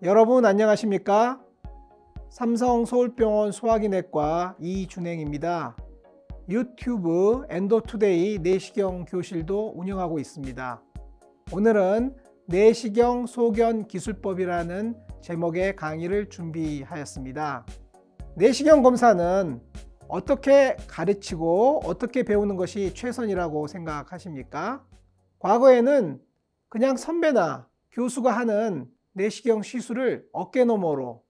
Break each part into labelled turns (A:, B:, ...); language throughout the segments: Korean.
A: 여러분 안녕하십니까? 삼성 서울병원 소화기내과 이준행입니다. 유튜브 엔도투데이 내시경 교실도 운영하고 있습니다. 오늘은 내시경 소견 기술법이라는 제목의 강의를 준비하였습니다. 내시경 검사는 어떻게 가르치고 어떻게 배우는 것이 최선이라고 생각하십니까? 과거에는 그냥 선배나 교수가 하는 내시경 시술을 어깨너머로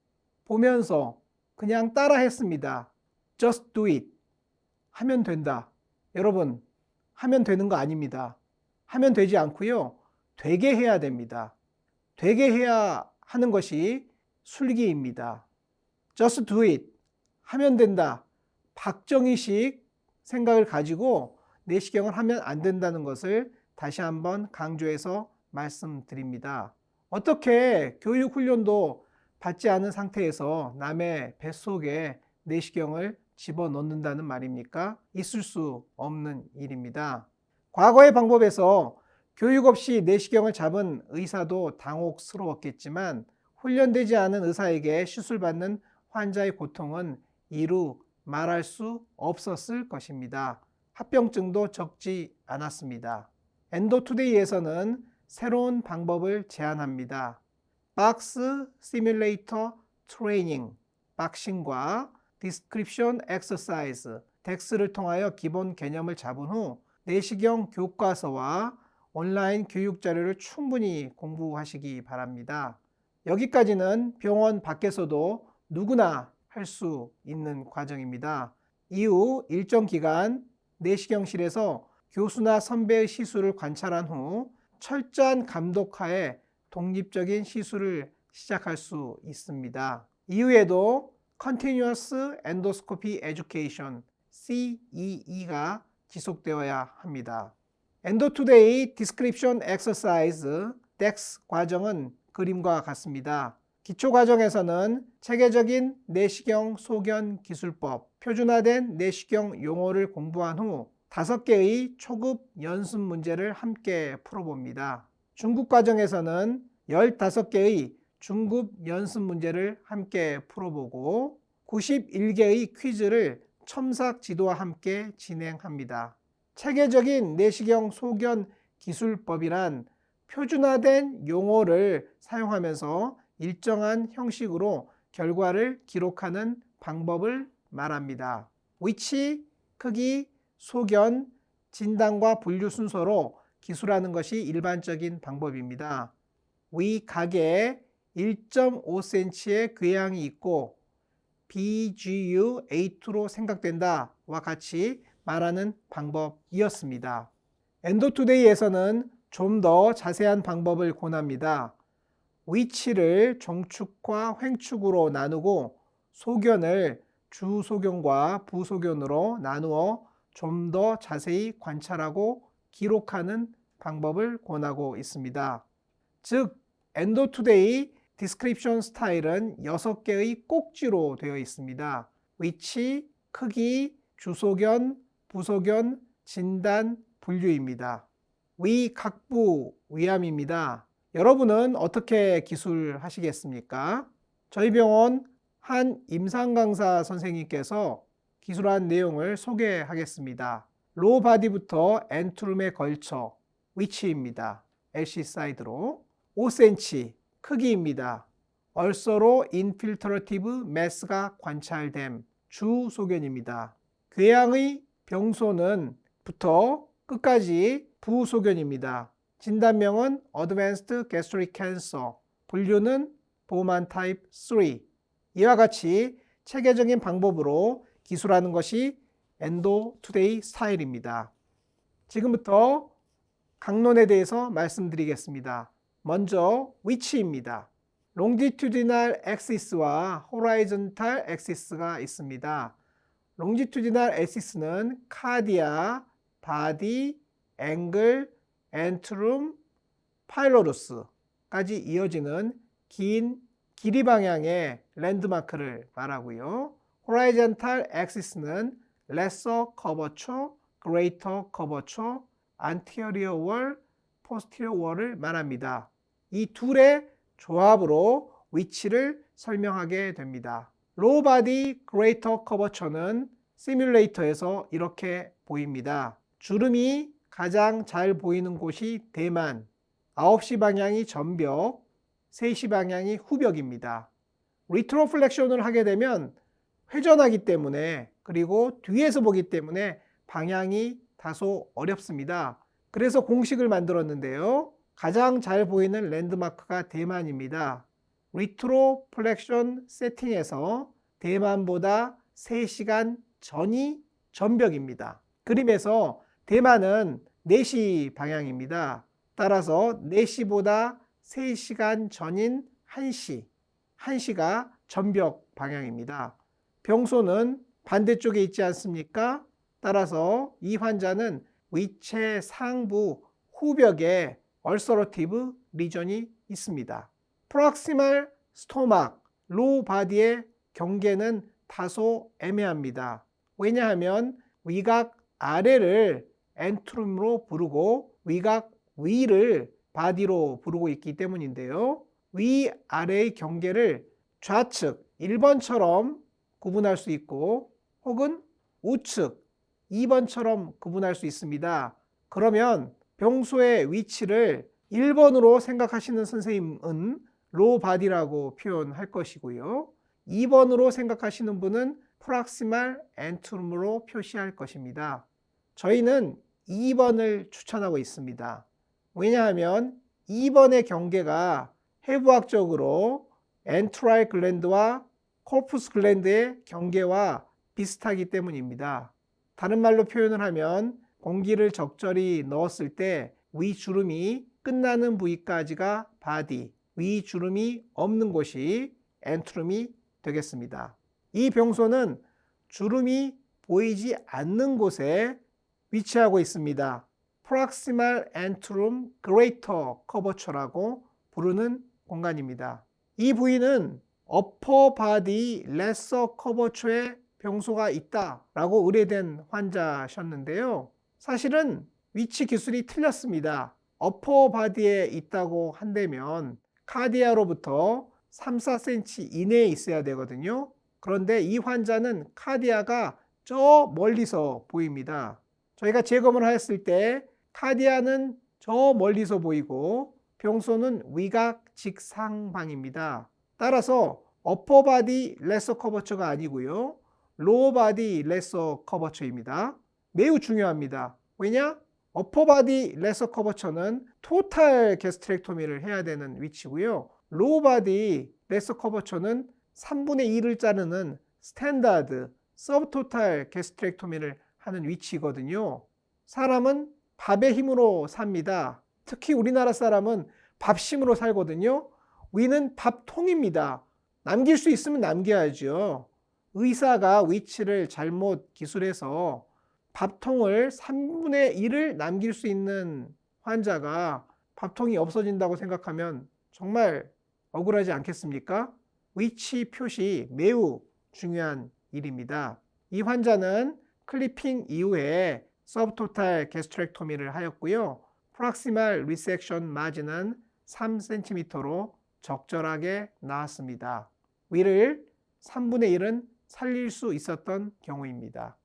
A: 보면서 그냥 따라 했습니다. Just do it. 하면 된다. 여러분, 하면 되는 거 아닙니다. 하면 되지 않고요. 되게 해야 됩니다. 되게 해야 하는 것이 술기입니다. Just do it. 하면 된다. 박정희식 생각을 가지고 내시경을 하면 안 된다는 것을 다시 한번 강조해서 말씀드립니다. 어떻게 교육 훈련도 받지 않은 상태에서 남의 뱃속에 내시경을 집어넣는다는 말입니까? 있을 수 없는 일입니다. 과거의 방법에서 교육 없이 내시경을 잡은 의사도 당혹스러웠겠지만 훈련되지 않은 의사에게 시술받는 환자의 고통은 이루 말할 수 없었을 것입니다. 합병증도 적지 않았습니다. 엔도투데이에서는 새로운 방법을 제안합니다. 박스 시뮬레이터 트레이닝, 박싱과 디스크립션 엑서사이즈, 덱스를 통하여 기본 개념을 잡은 후 내시경 교과서와 온라인 교육 자료를 충분히 공부하시기 바랍니다. 여기까지는 병원 밖에서도 누구나 할 수 있는 과정입니다. 이후 일정 기간 내시경실에서 교수나 선배의 시술을 관찰한 후 철저한 감독하에 독립적인 시술을 시작할 수 있습니다. 이후에도 Continuous Endoscopy Education, CEE가 지속되어야 합니다. 엔도투데이 Description Exercise, DEX 과정은 그림과 같습니다. 기초과정에서는 체계적인 내시경 소견 기술법, 표준화된 내시경 용어를 공부한 후 5개의 초급 연습 문제를 함께 풀어봅니다. 중급 과정에서는 15개의 중급 연습 문제를 함께 풀어보고 91개의 퀴즈를 첨삭 지도와 함께 진행합니다. 체계적인 내시경 소견 기술법이란 표준화된 용어를 사용하면서 일정한 형식으로 결과를 기록하는 방법을 말합니다. 위치, 크기, 소견, 진단과 분류 순서로 기술하는 것이 일반적인 방법입니다. 위각에 1.5cm의 궤양이 있고 BGU A2로 생각된다와 같이 말하는 방법이었습니다. 엔도투데이에서는 좀 더 자세한 방법을 권합니다. 위치를 정축과 횡축으로 나누고 소견을 주소견과 부소견으로 나누어 좀 더 자세히 관찰하고 기록하는 방법을 권하고 있습니다. 즉, 엔도투데이 디스크립션 스타일은 6개의 꼭지로 되어 있습니다. 위치, 크기, 주소견, 부소견, 진단, 분류입니다. 위각부 위암입니다. 여러분은 어떻게 기술하시겠습니까? 저희 병원 한 임상 강사 선생님께서 기술한 내용을 소개하겠습니다. 로우 바디부터 엔트룸에 걸쳐 위치입니다. LC 사이드로 5cm 크기입니다. 얼서로 인필트러티브 매스가 관찰됨 주소견입니다. 궤양의 병소는 부터 끝까지 부소견입니다. 진단명은 Advanced Gastric Cancer, 분류는 보만 타입 3. 이와 같이 체계적인 방법으로 기술하는 것이 엔도투데이 스타일입니다. 지금부터 강론에 대해서 말씀드리겠습니다. 먼저 위치입니다. 롱지튜디널 엑시스와 호라이즌탈 엑시스가 있습니다. 롱지튜디널 엑시스는 카디아, 바디, 앵글, 엔트룸, 파일로루스까지 이어지는 긴 길이 방향의 랜드마크를 말하고요. 호라이즌탈 엑시스는 lesser curvature, greater curvature, anterior wall, posterior wall을 말합니다. 이 둘의 조합으로 위치를 설명하게 됩니다. 로우 바디 그레이터 커버처는 시뮬레이터에서 이렇게 보입니다. 주름이 가장 잘 보이는 곳이 대만, 9시 방향이 전벽, 3시 방향이 후벽입니다. 리트로플렉션을 하게 되면 회전하기 때문에, 그리고 뒤에서 보기 때문에 방향이 다소 어렵습니다. 그래서 공식을 만들었는데요. 가장 잘 보이는 랜드마크가 대만입니다. 리트로플렉션 세팅에서 대만보다 3시간 전이 전벽입니다. 그림에서 대만은 4시 방향입니다. 따라서 4시보다 3시간 전인 1시, 1시가 전벽 방향입니다. 병소는 반대쪽에 있지 않습니까? 따라서 이 환자는 위체 상부 후벽에 얼서러티브 리전이 있습니다. 프록시말 스토막, 로우 바디의 경계는 다소 애매합니다. 왜냐하면 위각 아래를 엔트룸으로 부르고 위각 위를 바디로 부르고 있기 때문인데요. 위아래의 경계를 좌측 1번처럼 구분할 수 있고 혹은 우측 2번처럼 구분할 수 있습니다. 그러면 병소의 위치를 1번으로 생각하시는 선생님은 로우 바디라고 표현할 것이고요. 2번으로 생각하시는 분은 프록시말 엔트룸으로 표시할 것입니다. 저희는 2번을 추천하고 있습니다. 왜냐하면 2번의 경계가 해부학적으로 엔트랄 글랜드와 코푸스 글랜드의 경계와 비슷하기 때문입니다. 다른 말로 표현을 하면 공기를 적절히 넣었을 때 위주름이 끝나는 부위까지가 바디, 위주름이 없는 곳이 엔트룸이 되겠습니다. 이 병소는 주름이 보이지 않는 곳에 위치하고 있습니다. 프록시말 엔트룸 그레이터 커버처라고 부르는 공간입니다. 이 부위는 어퍼 바디 레서 커버처의 병소가 있다라고 의뢰된 환자셨는데요. 사실은 위치 기술이 틀렸습니다. 어퍼 바디에 있다고 한다면 카디아로부터 3-4cm 이내에 있어야 되거든요. 그런데 이 환자는 카디아가 저 멀리서 보입니다. 저희가 재검을 했을 때 카디아는 저 멀리서 보이고 병소는 위각 직상방입니다. 따라서 어퍼 바디 레서 커버처가 아니고요. 로우 바디 레서 커버처입니다. 매우 중요합니다. 왜냐? 어퍼 바디 레서 커버처는 토탈 게스트렉토미를 해야 되는 위치고요. 로우 바디 레서 커버처는 3분의 1을 자르는 스탠다드 서브토탈 게스트렉토미를 하는 위치거든요. 사람은 밥의 힘으로 삽니다. 특히 우리나라 사람은 밥심으로 살거든요. 위는 밥통입니다. 남길 수 있으면 남겨야죠. 의사가 위치를 잘못 기술해서 밥통을 3분의 1을 남길 수 있는 환자가 밥통이 없어진다고 생각하면 정말 억울하지 않겠습니까? 위치 표시 매우 중요한 일입니다. 이 환자는 클리핑 이후에 서브토탈 게스트렉토미를 하였고요. 프록시말 리섹션 마진은 3cm로 적절하게 나왔습니다. 위를 3분의 1은 살릴 수 있었던 경우입니다.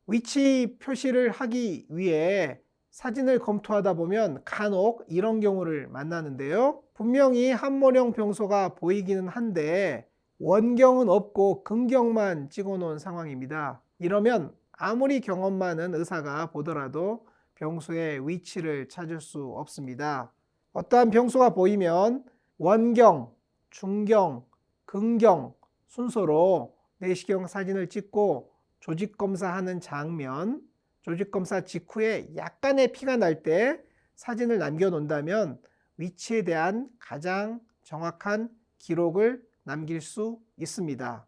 A: 위치 표시를 하기 위해 사진을 검토하다 보면 간혹 이런 경우를 만나는데요. 분명히 함몰형 병소가 보이기는 한데 원경은 없고 근경만 찍어 놓은 상황입니다. 이러면 아무리 경험 많은 의사가 보더라도 병소의 위치를 찾을 수 없습니다. 어떠한 병소가 보이면 원경, 중경, 근경 순서로 내시경 사진을 찍고 조직검사하는 장면, 조직검사 직후에 약간의 피가 날 때 사진을 남겨놓는다면 위치에 대한 가장 정확한 기록을 남길 수 있습니다.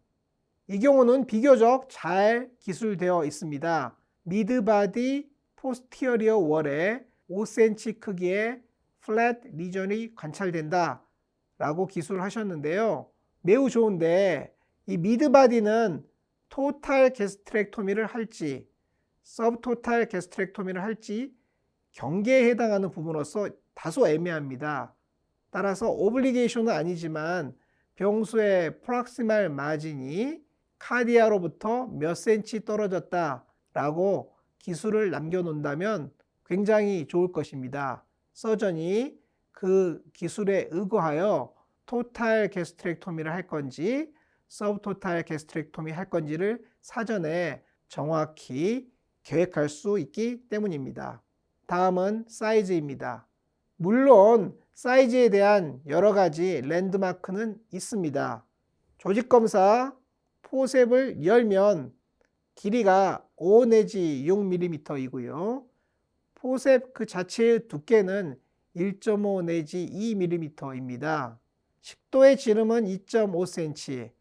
A: 이 경우는 비교적 잘 기술되어 있습니다. 미드바디 포스티어리어 월에 5cm 크기의 플랫 리전이 관찰된다 라고 기술하셨는데요. 매우 좋은데 이 미드바디는 토탈 게스트렉토미를 할지 서브토탈 게스트렉토미를 할지 경계에 해당하는 부분으로서 다소 애매합니다. 따라서 오블리게이션은 아니지만 병수의 프락시말 마진이 카디아로부터 몇 센치 떨어졌다 라고 기술을 남겨놓는다면 굉장히 좋을 것입니다. 서전이 그 기술에 의거하여 토탈 게스트렉토미를 할 건지 서브토탈 게스트렉토미 할 건지를 사전에 정확히 계획할 수 있기 때문입니다. 다음은 사이즈입니다. 물론 사이즈에 대한 여러 가지 랜드마크는 있습니다. 조직검사 포셉을 열면 길이가 5 내지 6mm이고요. 포셉 그 자체의 두께는 1.5 내지 2mm입니다. 식도의 지름은 2.5cm,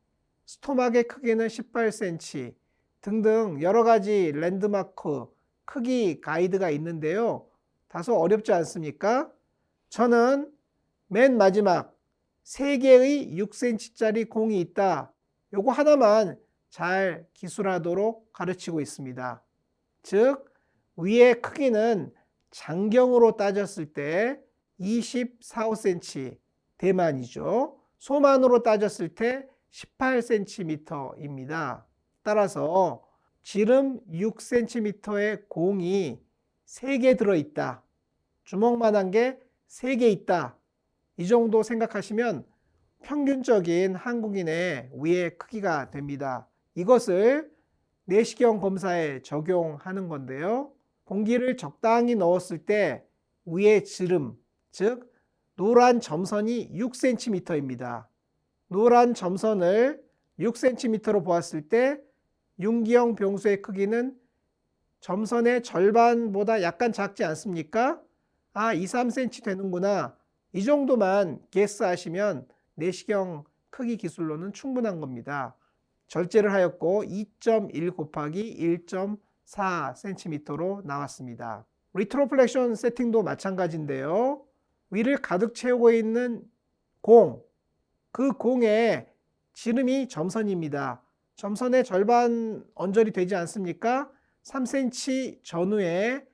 A: 스토막의 크기는 18cm 등등 여러 가지 랜드마크, 크기 가이드가 있는데요. 다소 어렵지 않습니까? 저는 맨 마지막 3개의 6cm짜리 공이 있다. 요거 하나만 잘 기술하도록 가르치고 있습니다. 즉, 위의 크기는 장경으로 따졌을 때 24cm 대만이죠. 소만으로 따졌을 때 18cm입니다. 따라서 지름 6cm의 공이 3개 들어있다. 주먹만한 게 3개 있다. 이 정도 생각하시면 평균적인 한국인의 위의 크기가 됩니다. 이것을 내시경 검사에 적용하는 건데요. 공기를 적당히 넣었을 때 위의 지름, 즉 노란 점선이 6cm입니다. 노란 점선을 6cm로 보았을 때 윤기형 병수의 크기는 점선의 절반보다 약간 작지 않습니까? 2, 3cm 되는구나. 이 정도만 게스하시면 내시경 크기 기술로는 충분한 겁니다. 절제를 하였고 2.1 곱하기 1.4cm로 나왔습니다. 리트로플렉션 세팅도 마찬가지인데요. 위를 가득 채우고 있는 공, 그 공의 지름이 점선입니다. 점선의 절반 언저리 되지 않습니까? 3cm 전후에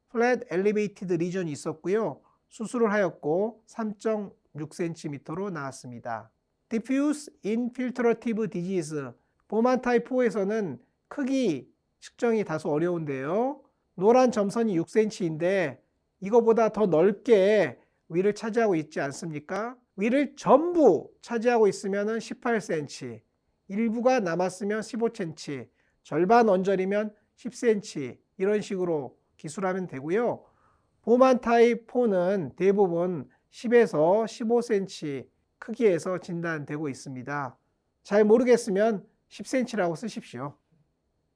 A: 플랫 엘리베이티드 리전이 있었고요. 수술을 하였고 3.6cm로 나왔습니다. Diffuse Infiltrative Disease, 보만 타입 4에서는 크기 측정이 다소 어려운데요. 노란 점선이 6cm인데 이거보다 더 넓게 위를 차지하고 있지 않습니까? 위를 전부 차지하고 있으면 18cm, 일부가 남았으면 15cm, 절반 언저리면 10cm 이런 식으로 기술하면 되고요. 보만 타입 4는 대부분 10에서 15cm 크기에서 진단되고 있습니다. 잘 모르겠으면 10cm라고 쓰십시오.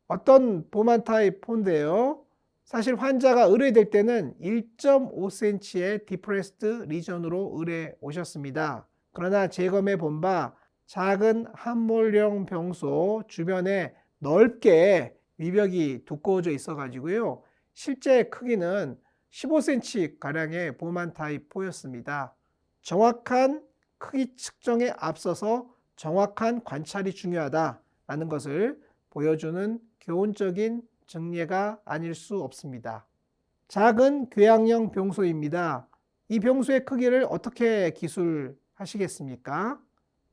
A: 어떤 보만 타입 4인데요. 사실 환자가 의뢰될 때는 1.5cm의 디프레스드 리전으로 의뢰 오셨습니다. 그러나 재검해 본 바 작은 함몰형 병소 주변에 넓게 위벽이 두꺼워져 있어 가지고요. 실제 크기는 15cm 가량의 보만 타입 4였습니다. 정확한 크기 측정에 앞서서 정확한 관찰이 중요하다라는 것을 보여주는 교훈적인 증례가 아닐 수 없습니다. 작은 궤양형 병소입니다. 이 병소의 크기를 어떻게 기술하시겠습니까?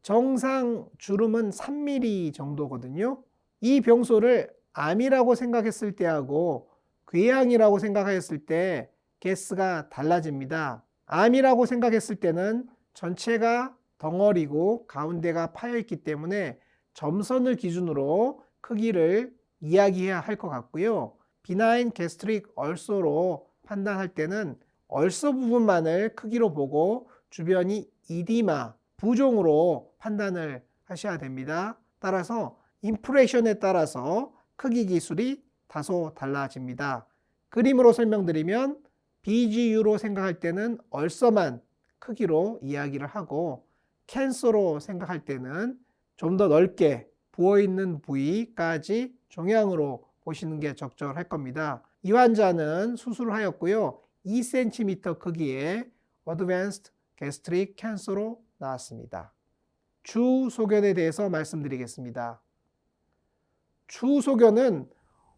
A: 정상 주름은 3mm 정도거든요. 이 병소를 암이라고 생각했을 때하고 궤양이라고 생각했을 때 개수가 달라집니다. 암이라고 생각했을 때는 전체가 덩어리고 가운데가 파여 있기 때문에 점선을 기준으로 크기를 이야기해야 할 것 같고요. 비나인 게스트릭 얼서로 판단할 때는 얼서 부분만을 크기로 보고 주변이 이디마, 부종으로 판단을 하셔야 됩니다. 따라서 임프레션에 따라서 크기 기술이 다소 달라집니다. 그림으로 설명드리면 BGU로 생각할 때는 얼서만 크기로 이야기를 하고 캔서로 생각할 때는 좀 더 넓게 부어있는 부위까지 종양으로 보시는 게 적절할 겁니다. 이 환자는 수술을 하였고요. 2cm 크기의 Advanced Gastric Cancer로 나왔습니다. 주소견에 대해서 말씀드리겠습니다. 주소견은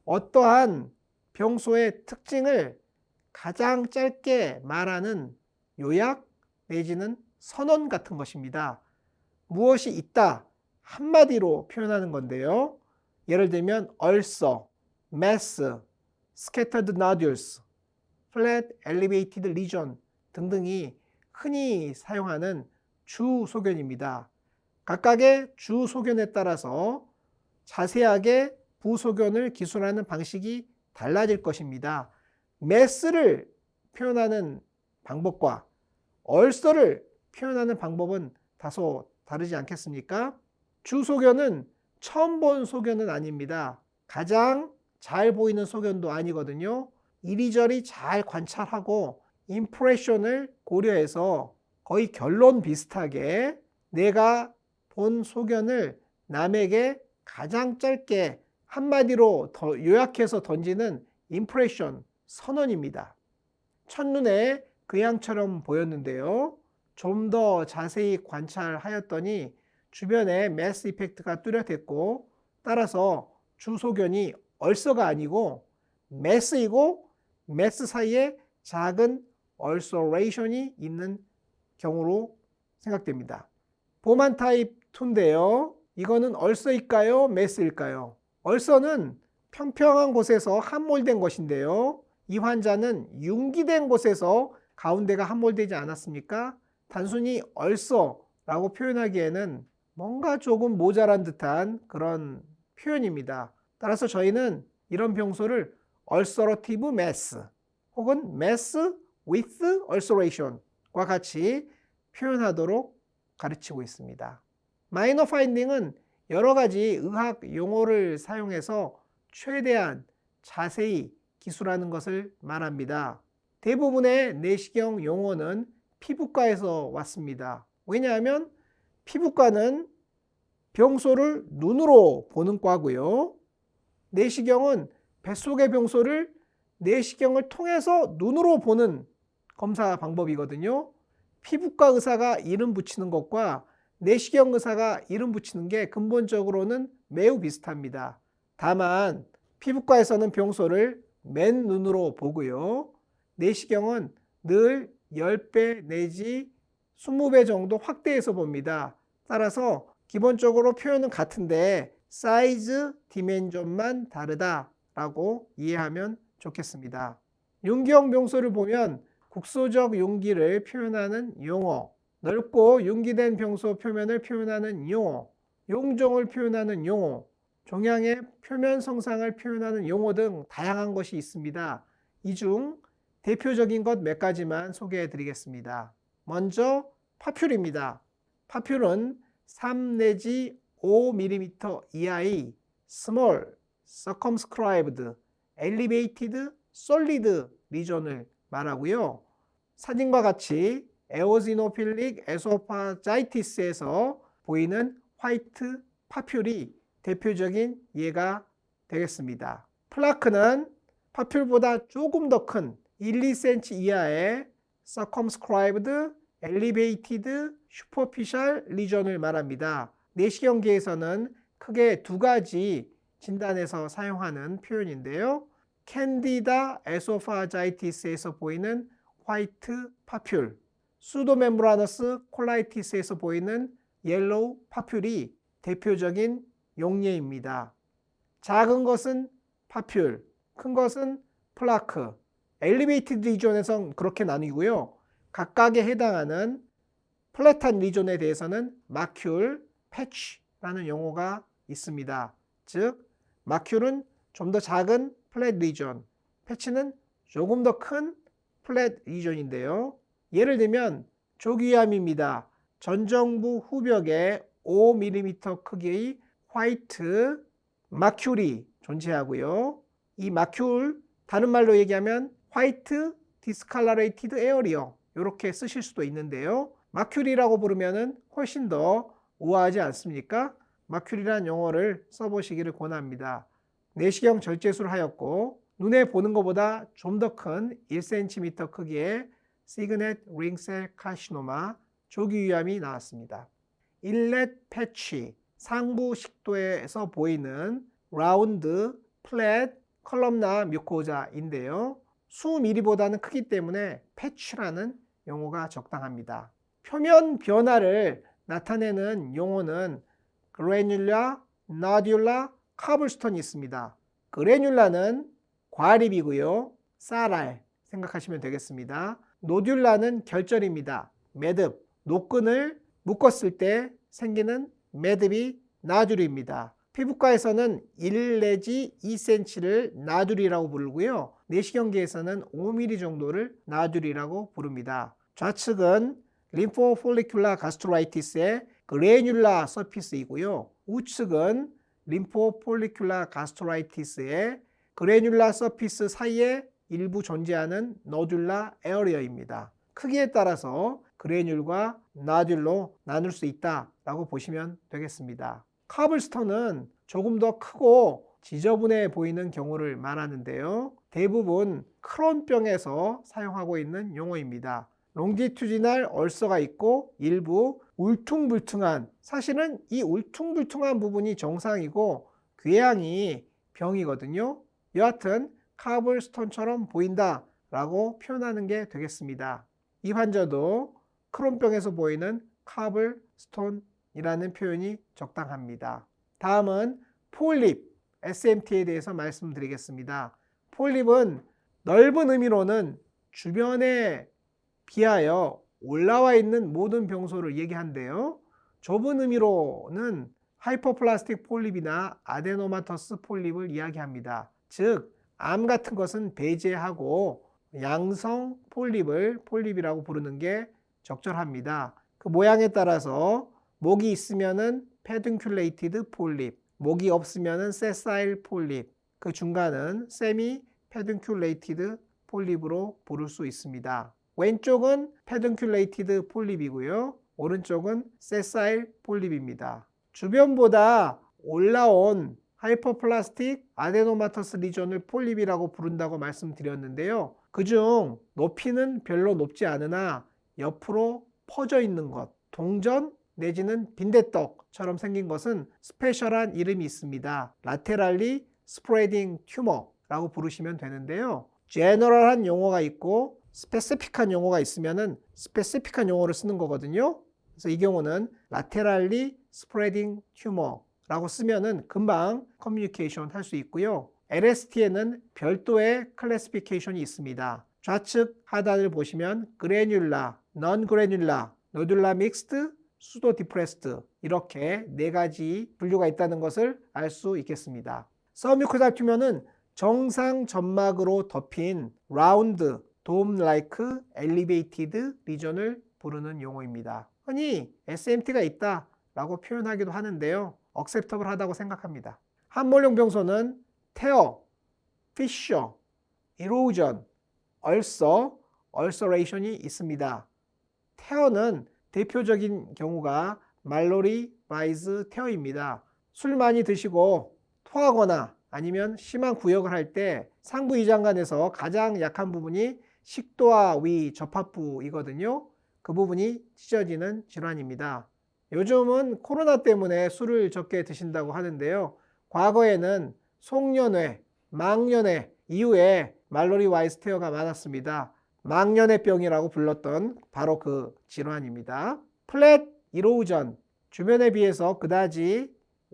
A: 어떠한 병소의 특징을 가장 짧게 말하는 요약 내지는 선언 같은 것입니다. 무엇이 있다 한마디로 표현하는 건데요. 예를 들면 ulcer, mass, scattered nodules, flat elevated lesion 등등이 흔히 사용하는 주 소견입니다. 각각의 주 소견에 따라서 자세하게 부소견을 기술하는 방식이 달라질 것입니다. mass를 표현하는 방법과 ulcer를 표현하는 방법은 다소 다르지 않겠습니까? 주 소견은 처음 본 소견은 아닙니다. 가장 잘 보이는 소견도 아니거든요. 이리저리 잘 관찰하고 임프레션을 고려해서 거의 결론 비슷하게 내가 본 소견을 남에게 가장 짧게 한마디로 더 요약해서 던지는 임프레션, 선언입니다. 첫눈에 그냥처럼 보였는데요. 좀 더 자세히 관찰하였더니 주변에 매스 이펙트가 뚜렷했고, 따라서 주소견이 얼서가 아니고 매스이고 매스 사이에 작은 얼서레이션이 있는 경우로 생각됩니다. 보만 타입 2인데요. 이거는 얼서일까요? 매스일까요? 얼서는 평평한 곳에서 함몰된 것인데요. 이 환자는 융기된 곳에서 가운데가 함몰되지 않았습니까? 단순히 얼서라고 표현하기에는 뭔가 조금 모자란 듯한 그런 표현입니다. 따라서 저희는 이런 병소를 ulcerative mass 혹은 mass with ulceration과 같이 표현하도록 가르치고 있습니다. 마이너 파인딩은 여러 가지 의학 용어를 사용해서 최대한 자세히 기술하는 것을 말합니다. 대부분의 내시경 용어는 피부과에서 왔습니다. 왜냐하면 피부과는 병소를 눈으로 보는 과고요. 내시경은 뱃속의 병소를 내시경을 통해서 눈으로 보는 검사 방법이거든요. 피부과 의사가 이름 붙이는 것과 내시경 의사가 이름 붙이는 게 근본적으로는 매우 비슷합니다. 다만 피부과에서는 병소를 맨눈으로 보고요. 내시경은 늘 10배 내지 20배 정도 확대해서 봅니다. 따라서 기본적으로 표현은 같은데 사이즈, 디멘전만 다르다라고 이해하면 좋겠습니다. 융기형 병소를 보면 국소적 융기를 표현하는 용어, 넓고 융기된 병소 표면을 표현하는 용어, 용종을 표현하는 용어, 종양의 표면 성상을 표현하는 용어 등 다양한 것이 있습니다. 이 중 대표적인 것 몇 가지만 소개해 드리겠습니다. 먼저 파퓰입니다. 파퓰은 3 내지 5mm 이하의 small, circumscribed, elevated, solid 리전을 말하고요. 사진과 같이 에오지노필릭 에소파자이티스에서 보이는 화이트 파퓰이 대표적인 예가 되겠습니다. 플라크는 파퓰보다 조금 더 큰 1, 2cm 이하의 circumscribed, elevated, superficial 리전을 말합니다. 내시경계에서는 크게 두 가지 진단에서 사용하는 표현인데요. 캔디다 에소파자이티스에서 보이는 화이트 파퓰, 수도멤브라너스 콜라이티스에서 보이는 옐로우 파퓰이 대표적인 용례입니다. 작은 것은 파퓰, 큰 것은 플라크, 엘리베이티드 리존에서는 그렇게 나뉘고요. 각각에 해당하는 플랫한 리존에 대해서는 마큘, 패치라는 용어가 있습니다. 즉, 마큘은 좀 더 작은 플랫 리존, 패치는 조금 더 큰 플랫 리존인데요. 예를 들면 조기암입니다. 전정부 후벽에 5mm 크기의 화이트 마큘이 존재하고요. 이 마큘, 다른 말로 얘기하면 화이트 디스칼러레이티드 에어리어 이렇게 쓰실 수도 있는데요. 마큘이라고 부르면 훨씬 더 우아하지 않습니까? 마큘이라는 용어를 써보시기를 권합니다. 내시경 절제술을 하였고 눈에 보는 것보다 좀 더 큰 1cm 크기의 시그넷 링셀 카시노마 조기유암이 나왔습니다. 일렛 패치, 상부 식도에서 보이는 라운드, 플랫, 컬럼나 뮤코자인데요. 수미리보다는 크기 때문에 패치라는 용어가 적당합니다. 표면 변화를 나타내는 용어는 granular, nodular, cobblestone이 있습니다. granular는 과립이고요. 쌀알 생각하시면 되겠습니다. 노듈라는 결절입니다. 매듭, 노끈을 묶었을 때 생기는 매듭이 나듈입니다. 피부과에서는 1 내지 2cm를 나듈이라고 부르고요. 내시경계에서는 5mm 정도를 나듈이라고 부릅니다. 좌측은 림포폴리큘라 가스트라이티스의 그래듈라 서피스이고요. 우측은 림포폴리큘라 가스트라이티스의 그래듈라 서피스 사이에 일부 존재하는 너듈라 에어리어입니다. 크기에 따라서 그래듈과 나듈로 나눌 수 있다라고 보시면 되겠습니다. 커블스톤은 조금 더 크고 지저분해 보이는 경우를 말하는데요. 대부분 크론병에서 사용하고 있는 용어입니다. 롱디튜디널 얼서가 있고 일부 울퉁불퉁한, 사실은 이 울퉁불퉁한 부분이 정상이고 궤양이 병이거든요. 여하튼 커블스톤처럼 보인다 라고 표현하는 게 되겠습니다. 이 환자도 크론병에서 보이는 커블스톤이라는 표현이 적당합니다. 다음은 폴립, SMT에 대해서 말씀드리겠습니다. 폴립은 넓은 의미로는 주변에 비하여 올라와 있는 모든 병소를 얘기한대요. 좁은 의미로는 하이퍼플라스틱 폴립이나 아데노마터스 폴립을 이야기합니다. 즉, 암 같은 것은 배제하고 양성 폴립을 폴립이라고 부르는 게 적절합니다. 그 모양에 따라서 목이 있으면은 페둔큘레이티드 폴립, 목이 없으면은 세사일 폴립, 그 중간은 세미 페둔큘레이티드 폴립으로 부를 수 있습니다. 왼쪽은 페둔큘레이티드 폴립이고요. 오른쪽은 세사일 폴립입니다. 주변보다 올라온 하이퍼플라스틱 아데노마터스 리전을 폴립이라고 부른다고 말씀드렸는데요. 그중 높이는 별로 높지 않으나 옆으로 퍼져 있는 것, 동전 내지는 빈대떡처럼 생긴 것은 스페셜한 이름이 있습니다. 라테랄리 스프레딩 튜머라고 부르시면 되는데요. 제너럴한 용어가 있고 스페시픽한 용어가 있으면은 스페시픽한 용어를 쓰는 거거든요. 그래서 이 경우는 라테랄리 스프레딩 튜머라고 쓰면은 금방 커뮤니케이션 할 수 있고요. LST에는 별도의 클래시피케이션이 있습니다. 좌측 하단을 보시면 그래듈라, 넌 그래듈라, 노듈라 믹스드, 수도 디프레스드 이렇게 네 가지 분류가 있다는 것을 알 수 있겠습니다. 서뮤코잘 튜머는 정상 점막으로 덮인 라운드, 돔-라이크 엘리베이티드 리전을 부르는 용어입니다. 흔히 SMT가 있다라고 표현하기도 하는데요. 억셉터블하다고 생각합니다. 함몰용 병소는 테어, 피셔, 이로전, 얼서, 얼서레이션이 있습니다. 테어는 대표적인 경우가 말로리 바이즈 테어입니다. 술 많이 드시고 토하거나 아니면 심한 구역을 할 때 상부 이장관에서 가장 약한 부분이 식도와 위 접합부이거든요. 그 부분이 찢어지는 질환입니다. 요즘은 코로나 때문에 술을 적게 드신다고 하는데요. 과거에는 송년회, 망년회 이후에 말로리 바이즈 테어가 많았습니다. 망년회병이라고 불렀던 바로 그 질환입니다. 플랫 이로우전, 주변에 비해서 그다지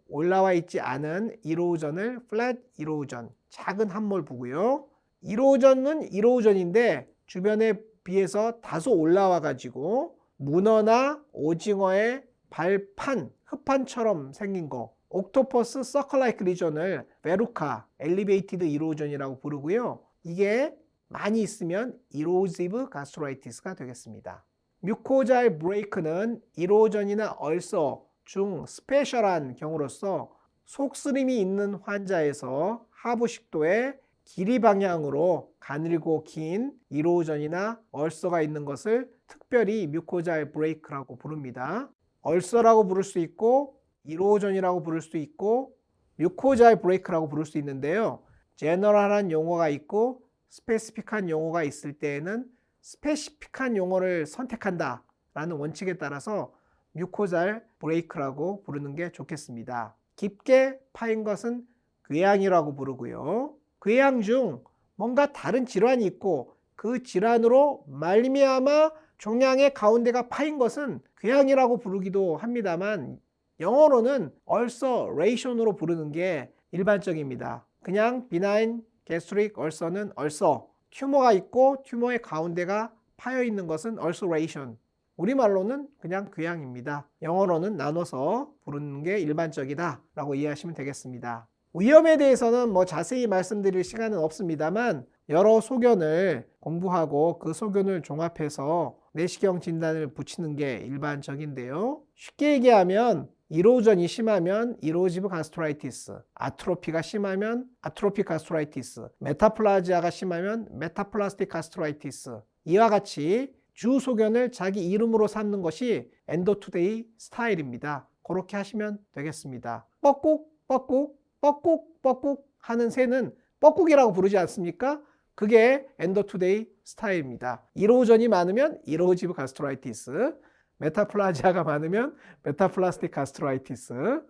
A: 올라와 있지 않은 이로우전을 플랫 이로우전, 작은 함몰부고요. 이로우전은 이로우전인데 주변에 비해서 다소 올라와 가지고 문어나 오징어의 발판, 흡판처럼 생긴 거, 옥토퍼스 서클라이크 리전을 베루카, 엘리베이티드 이로우전이라고 부르고요. 이게 많이 있으면 이로지브 가스트라이티스가 되겠습니다. 뮤코잘 브레이크는 이로전이나 얼서 중 스페셜한 경우로서 속쓰림이 있는 환자에서 하부식도의 길이 방향으로 가늘고 긴 이로전이나 얼서가 있는 것을 특별히 뮤코잘 브레이크라고 부릅니다. 얼서라고 부를 수 있고 이로전이라고 부를 수 있고 뮤코잘 브레이크라고 부를 수 있는데요. 제너럴한 용어가 있고 스페시픽한 용어가 있을 때에는 스페시픽한 용어를 선택한다 라는 원칙에 따라서 뮤코잘 브레이크라고 부르는 게 좋겠습니다. 깊게 파인 것은 궤양이라고 부르고요. 궤양 중 뭔가 다른 질환이 있고 그 질환으로 말미암아 종양의 가운데가 파인 것은 궤양이라고 부르기도 합니다만 영어로는 ulceration으로 부르는 게 일반적입니다. 그냥 benign gastric ulcer는 ulcer, 튜머가 있고 튜머의 가운데가 파여 있는 것은 ulceration. 우리말로는 그냥 궤양입니다. 영어로는 나눠서 부르는 게 일반적이다 라고 이해하시면 되겠습니다. 위험에 대해서는 자세히 말씀드릴 시간은 없습니다만 여러 소견을 공부하고 그 소견을 종합해서 내시경 진단을 붙이는 게 일반적인데요. 쉽게 얘기하면 이로전이 심하면 이로지브 가스트라이티스, 아트로피가 심하면 아트로픽 가스트라이티스, 메타플라지아가 심하면 메타플라스틱 가스트라이티스, 이와 같이 주 소견을 자기 이름으로 삼는 것이 엔도투데이 스타일입니다. 그렇게 하시면 되겠습니다. 뻐꾹 뻐꾹 뻐꾹 뻐꾹 하는 새는 뻐꾹이라고 부르지 않습니까? 그게 엔도투데이 스타일입니다. 이로전이 많으면 이로지브 가스트라이티스, 메타플라지아가 많으면 메타플라스틱 가스트라이티스.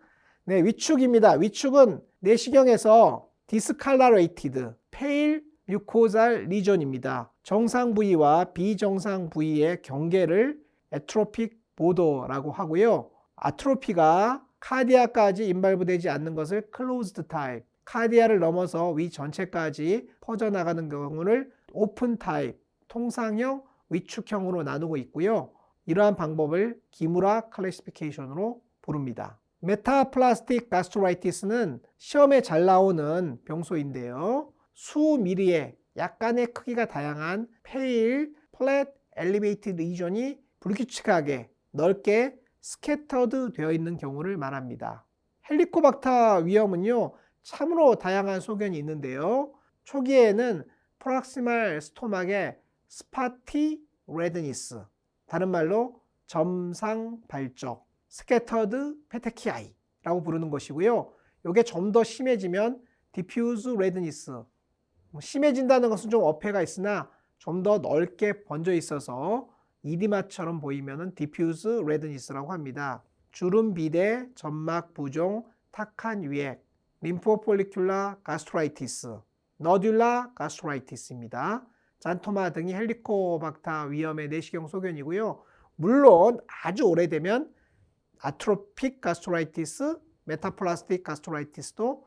A: 네, 위축입니다. 위축은 내시경에서 디스칼라레이티드, 페일 뮤코잘 리전입니다. 정상 부위와 비정상 부위의 경계를 에트로픽 보더라고 하고요. 아트로피가 카디아까지 인발부되지 않는 것을 클로즈드 타입, 카디아를 넘어서 위 전체까지 퍼져나가는 경우를 오픈 타입, 통상형, 위축형으로 나누고 있고요. 이러한 방법을 기무라 클래시피케이션으로 부릅니다. 메타플라스틱 가스트라이티스는 시험에 잘 나오는 병소인데요. 수미리의 약간의 크기가 다양한 페일, 플랫, 엘리베이트 리전이 불규칙하게 넓게 스캐터드 되어 있는 경우를 말합니다. 헬리코박터 위험은요, 참으로 다양한 소견이 있는데요. 초기에는 프락시말 스토막의 스파티 레드니스, 다른 말로 점상 발적, 스캐터드 페테키아이라고 부르는 것이고요. 이게 좀 더 심해지면 디퓨즈 레드니스, 심해진다는 것은 좀 어폐가 있으나 좀 더 넓게 번져 있어서 이디마처럼 보이면 디퓨즈 레드니스라고 합니다. 주름 비대, 점막 부종, 탁한 위액, 림포폴리큘라 가스트라이티스, 너듈라 가스트라이티스입니다. 잔토마 등이 헬리코박터 위험의 내시경 소견이고요. 물론 아주 오래되면 아트로픽 가스트라이티스, 메타플라스틱 가스트라이티스도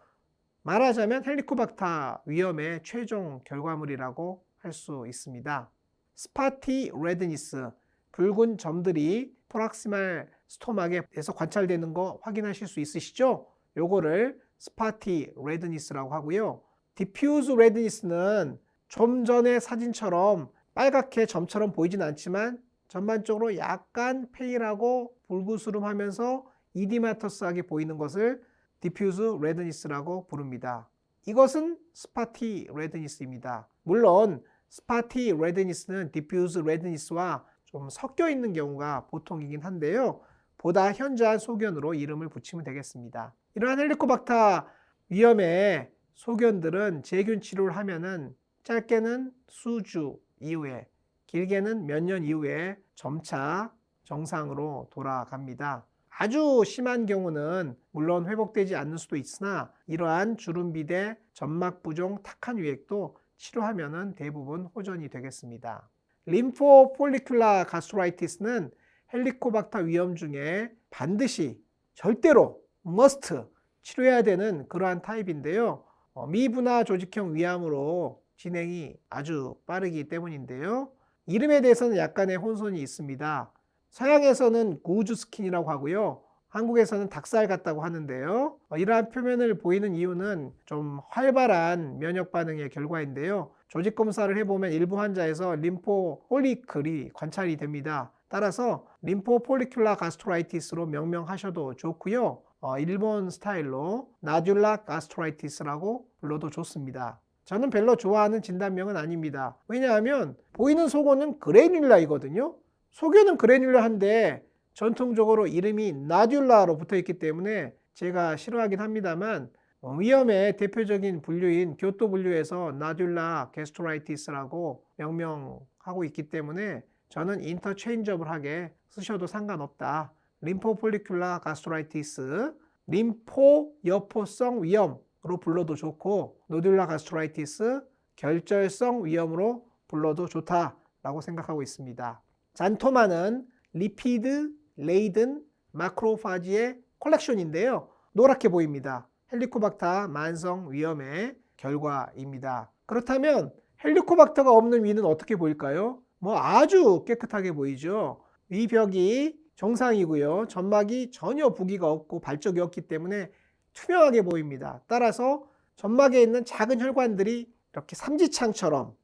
A: 말하자면 헬리코박터 위험의 최종 결과물이라고 할 수 있습니다. 스파티 레드니스, 붉은 점들이 프락시말 스토막에서 관찰되는 거 확인하실 수 있으시죠? 요거를 스파티 레드니스라고 하고요. 디퓨즈 레드니스는 좀 전의 사진처럼 빨갛게 점처럼 보이진 않지만 전반적으로 약간 페일하고 불구스름하면서 이디마터스하게 보이는 것을 디퓨즈 레드니스라고 부릅니다. 이것은 스파티 레드니스입니다. 물론 스파티 레드니스는 디퓨즈 레드니스와 좀 섞여 있는 경우가 보통이긴 한데요. 보다 현저한 소견으로 이름을 붙이면 되겠습니다. 이러한 헬리코박터 위험의 소견들은 제균 치료를 하면은 짧게는 수주 이후에, 길게는 몇 년 이후에 점차 정상으로 돌아갑니다. 아주 심한 경우는 물론 회복되지 않는 수도 있으나 이러한 주름비대, 점막부종, 탁한 위액도 치료하면은 대부분 호전이 되겠습니다. 림포폴리큘라 가스트라이티스는 헬리코박터 위험 중에 반드시 절대로 must 치료해야 되는 그러한 타입인데요. 미분화 조직형 위암으로 진행이 아주 빠르기 때문인데요. 이름에 대해서는 약간의 혼선이 있습니다. 서양에서는 구즈 스킨이라고 하고요. 한국에서는 닭살 같다고 하는데요. 이러한 표면을 보이는 이유는 좀 활발한 면역 반응의 결과인데요. 조직 검사를 해보면 일부 환자에서 림포폴리클이 관찰이 됩니다. 따라서 림포폴리큘라 가스트라이티스로 명명하셔도 좋고요. 일본 스타일로 나듈라 가스트라이티스라고 불러도 좋습니다. 저는 별로 좋아하는 진단명은 아닙니다. 왜냐하면 보이는 소견은 그래듈라이거든요. 소견은 그래듈라한데 전통적으로 이름이 나듈라로 붙어 있기 때문에 제가 싫어하긴 합니다만 위험의 대표적인 분류인 교토 분류에서 나듈라 가스트라이티스라고 명명하고 있기 때문에 저는 인터체인저블하게 쓰셔도 상관없다. 림포폴리큘라 가스트라이티스, 림포여포성 위염으로 불러도 좋고 노듈라 가스트라이티스, 결절성 위염으로 불러도 좋다라고 생각하고 있습니다. 잔토마는 리피드 레이든 마크로파지의 컬렉션인데요. 노랗게 보입니다. 헬리코박터 만성 위염의 결과입니다. 그렇다면 헬리코박터가 없는 위는 어떻게 보일까요? 아주 깨끗하게 보이죠. 위벽이 정상이고요. 점막이 전혀 부기가 없고 발적이 없기 때문에 투명하게 보입니다. 따라서 점막에 있는 작은 혈관들이 이렇게 삼지창처럼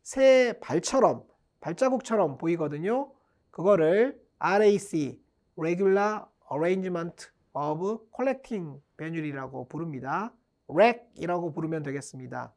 A: 새 발처럼 발자국처럼 보이거든요. 그거를 RAC, Regular Arrangement of Collecting Granule이라고 부릅니다. RAC이라고 부르면 되겠습니다.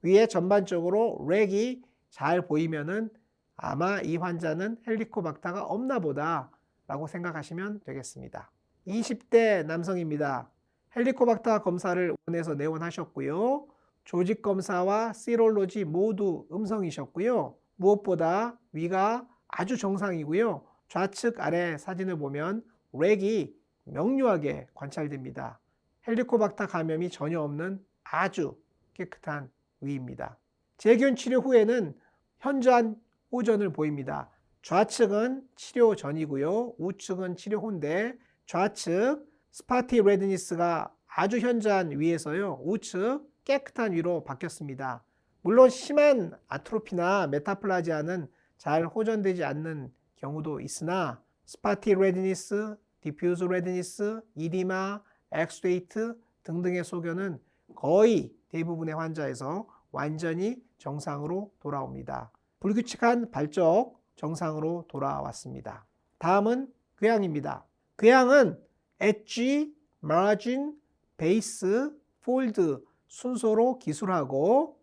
A: 위에 전반적으로 RAC이 잘 보이면은 아마 이 환자는 헬리코박터가 없나 보다 라고 생각하시면 되겠습니다. 20대 남성입니다. 헬리코박터 검사를 원해서 내원하셨고요. 조직 검사와 시롤로지 모두 음성이셨고요. 무엇보다 위가 아주 정상이고요. 좌측 아래 사진을 보면 렉이 명료하게 관찰됩니다. 헬리코박터 감염이 전혀 없는 아주 깨끗한 위입니다. 재균 치료 후에는 현저한 호전을 보입니다. 좌측은 치료 전이고요. 우측은 치료 후인데 좌측 스파티 레드니스가 아주 현저한 위에서요. 우측 깨끗한 위로 바뀌었습니다. 물론 심한 아트로피나 메타플라지아는 잘 호전되지 않는 경우도 있으나 스파티 레드니스, 디퓨즈 레드니스, 이디마, 엑스데이트 등등의 소견은 거의 대부분의 환자에서 완전히 정상으로 돌아옵니다. 불규칙한 발적 정상으로 돌아왔습니다. 다음은 궤양입니다. 궤양은 엣지, 마진, 베이스, 폴드 순서로 기술하고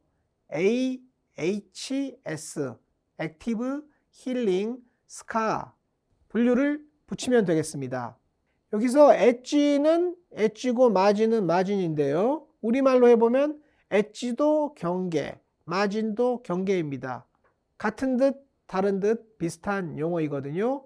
A: AHS, 액티브, 힐링, 스카 분류를 붙이면 되겠습니다. 여기서 엣지는 엣지고 마진은 마진인데요. 우리말로 해보면 엣지도 경계, 마진도 경계입니다. 같은 듯 다른 듯 비슷한 용어이거든요.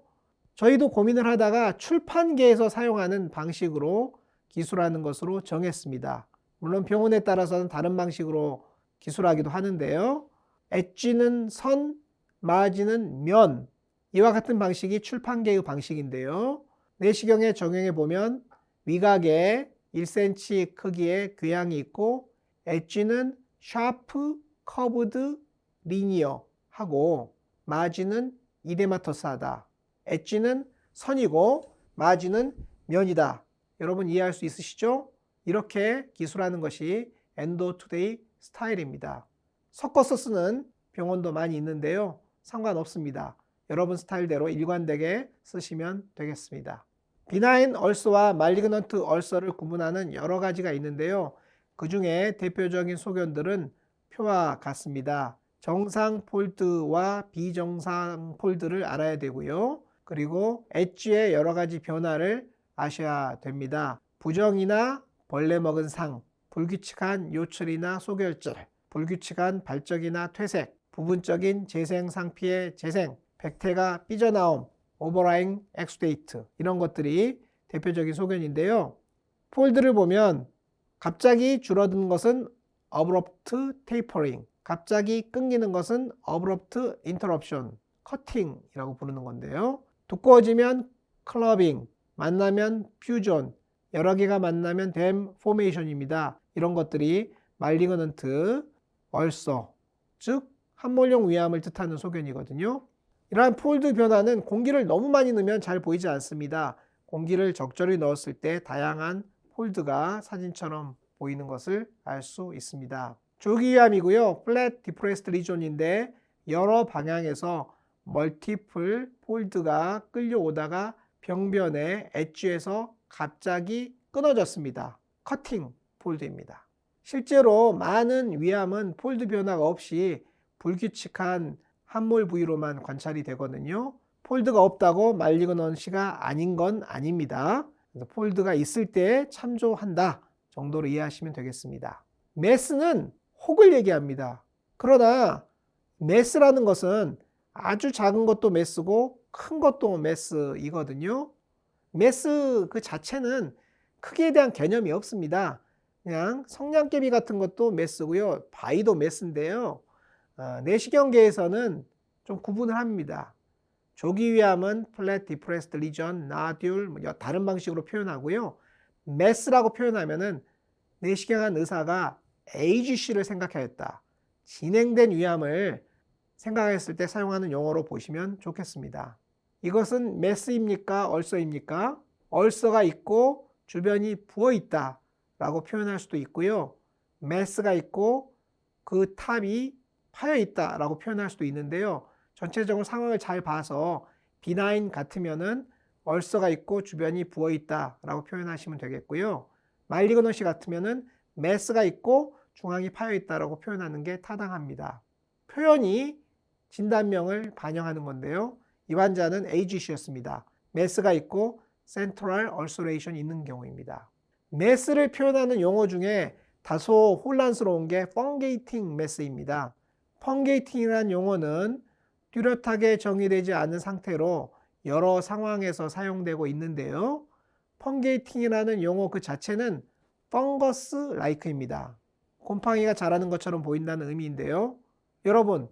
A: 저희도 고민을 하다가 출판계에서 사용하는 방식으로 기술하는 것으로 정했습니다. 물론 병원에 따라서는 다른 방식으로 기술하기도 하는데요. 엣지는 선, 마진은 면, 이와 같은 방식이 출판계의 방식인데요. 내시경에 적용해 보면 위각에 1cm 크기의 궤양이 있고 엣지는 샤프, 커브드, 리니어 하고 마진은 이데마터스하다. 엣지는 선이고 마진은 면이다. 여러분 이해할 수 있으시죠? 이렇게 기술하는 것이 엔도투데이 스타일입니다. 섞어서 쓰는 병원도 많이 있는데요. 상관없습니다. 여러분 스타일대로 일관되게 쓰시면 되겠습니다. 비나인 얼서와 말리그넌트 얼서를 구분하는 여러 가지가 있는데요. 그 중에 대표적인 소견들은 표와 같습니다. 정상 폴드와 비정상 폴드를 알아야 되고요. 그리고 엣지의 여러 가지 변화를 아셔야 됩니다. 부정이나 벌레 먹은 상, 불규칙한 요철이나 소결절, 불규칙한 발적이나 퇴색, 부분적인 재생 상피의 재생, 백태가 삐져나옴, 오버라잉 엑스데이트 이런 것들이 대표적인 소견인데요. 폴드를 보면 갑자기 줄어드는 것은 abrupt tapering, 갑자기 끊기는 것은 abrupt interruption, 커팅이라고 부르는 건데요. 두꺼워지면 클러빙, 만나면 퓨전, 여러 개가 만나면 댐 포메이션입니다. 이런 것들이 말리그넌트 얼서, 즉 함몰용 위암을 뜻하는 소견이거든요. 이러한 폴드 변화는 공기를 너무 많이 넣으면 잘 보이지 않습니다. 공기를 적절히 넣었을 때 다양한 폴드가 사진처럼 보이는 것을 알 수 있습니다. 조기위암이고요. 플랫 디프레스드 리존인데 여러 방향에서 멀티플 폴드가 끌려오다가 병변의 엣지에서 갑자기 끊어졌습니다. 커팅 폴드입니다. 실제로 많은 위암은 폴드 변화가 없이 불규칙한 함몰 부위로만 관찰이 되거든요. 폴드가 없다고 말리그넌시가 아닌 건 아닙니다. 그래서 폴드가 있을 때 참조한다 정도로 이해하시면 되겠습니다. 메스는 혹을 얘기합니다. 그러나 메스라는 것은 아주 작은 것도 메스고 큰 것도 메스이거든요. 메스 그 자체는 크기에 대한 개념이 없습니다. 그냥 성냥개비 같은 것도 메스고요. 바위도 메스인데요. 내시경계에서는 좀 구분을 합니다. 조기위암은 Flat Depressed Region, Nodule, 다른 방식으로 표현하고요. Mass라고 표현하면은 내시경한 의사가 AGC를 생각하였다. 진행된 위암을 생각했을 때 사용하는 용어로 보시면 좋겠습니다. 이것은 메스입니까? 얼서입니까? 얼서가 있고 주변이 부어있다 라고 표현할 수도 있고요. 메스가 있고 그 탑이 파여있다 라고 표현할 수도 있는데요. 전체적으로 상황을 잘 봐서 비나인 같으면은 얼서가 있고 주변이 부어있다 라고 표현하시면 되겠고요. 말리그넌시 같으면은 메스가 있고 중앙이 파여있다 라고 표현하는 게 타당합니다. 표현이 진단명을 반영하는 건데요. 이 환자는 AGC였습니다. 메스가 있고 Central Ulceration 있는 경우입니다. 메스를 표현하는 용어 중에 다소 혼란스러운 게 Fungating Mass입니다. Fungating이라는 용어는 뚜렷하게 정의되지 않은 상태로 여러 상황에서 사용되고 있는데요. Fungating이라는 용어 그 자체는 Fungus-like입니다. 곰팡이가 자라는 것처럼 보인다는 의미인데요. 여러분,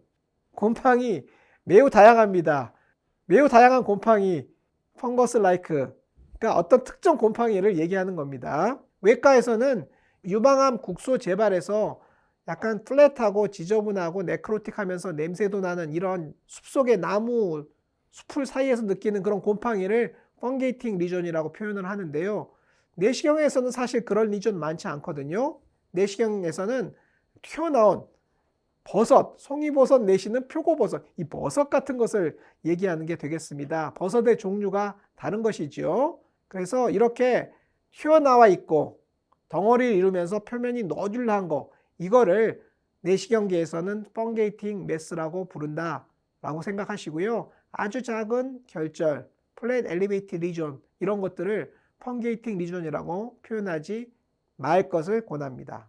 A: 곰팡이 매우 다양합니다. 매우 다양한 곰팡이, Fungus-like, 그러니까 어떤 특정 곰팡이를 얘기하는 겁니다. 외과에서는 유방암 국소 재발에서 약간 플랫하고 지저분하고 네크로틱하면서 냄새도 나는 이런 숲속의 나무, 숲풀 사이에서 느끼는 그런 곰팡이를 펑게이팅 리전이라고 표현을 하는데요. 내시경에서는 사실 그런 리전 많지 않거든요. 내시경에서는 튀어나온 버섯, 송이버섯 내시는 표고버섯, 이 버섯 같은 것을 얘기하는 게 되겠습니다. 버섯의 종류가 다른 것이죠. 그래서 이렇게 튀어나와 있고 덩어리를 이루면서 표면이 너줄한 거, 이거를 내시경계에서는 펑게이팅 메스라고 부른다 라고 생각하시고요. 아주 작은 결절, 플랫 엘리베이트 리전 이런 것들을 펑게이팅 리전이라고 표현하지 말 것을 권합니다.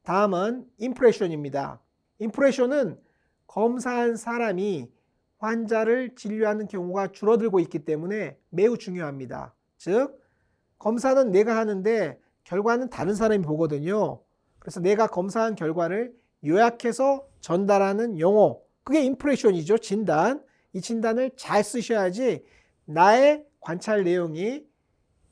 A: 다음은 임프레션입니다. 임프레션은 검사한 사람이 환자를 진료하는 경우가 줄어들고 있기 때문에 매우 중요합니다. 즉, 검사는 내가 하는데 결과는 다른 사람이 보거든요. 그래서 내가 검사한 결과를 요약해서 전달하는 용어, 그게 임프레션이죠. 진단. 이 진단을 잘 쓰셔야지 나의 관찰 내용이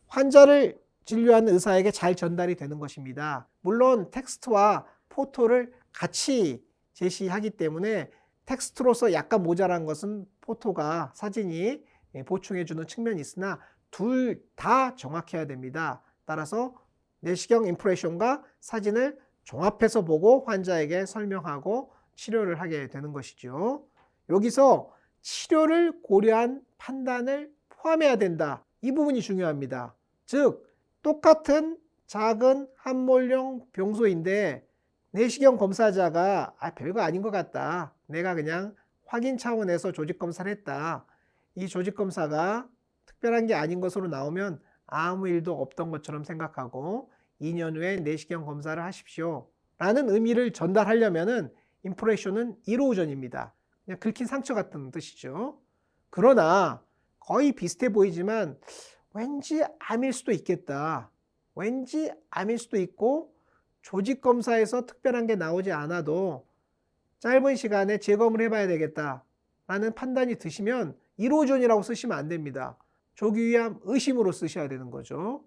A: 환자를 진료하는 의사에게 잘 전달이 되는 것입니다. 물론 텍스트와 포토를 같이 제시하기 때문에 텍스트로서 약간 모자란 것은 포토가, 사진이 보충해주는 측면이 있으나 둘 다 정확해야 됩니다. 따라서 내시경 임프레션과 사진을 종합해서 보고 환자에게 설명하고 치료를 하게 되는 것이죠. 여기서 치료를 고려한 판단을 포함해야 된다. 이 부분이 중요합니다. 즉, 똑같은 작은 함몰형 병소인데 내시경 검사자가 별거 아닌 것 같다. 내가 그냥 확인 차원에서 조직검사를 했다. 이 조직검사가 특별한 게 아닌 것으로 나오면 아무 일도 없던 것처럼 생각하고 2년 후에 내시경 검사를 하십시오 라는 의미를 전달하려면은 임프레션은 이로우전입니다. 그냥 긁힌 상처 같은 뜻이죠. 그러나 거의 비슷해 보이지만 왠지 암일 수도 있겠다. 왠지 암일 수도 있고 조직검사에서 특별한 게 나오지 않아도 짧은 시간에 재검을 해봐야 되겠다 라는 판단이 드시면 이로우전이라고 쓰시면 안 됩니다. 조기위암 의심으로 쓰셔야 되는 거죠.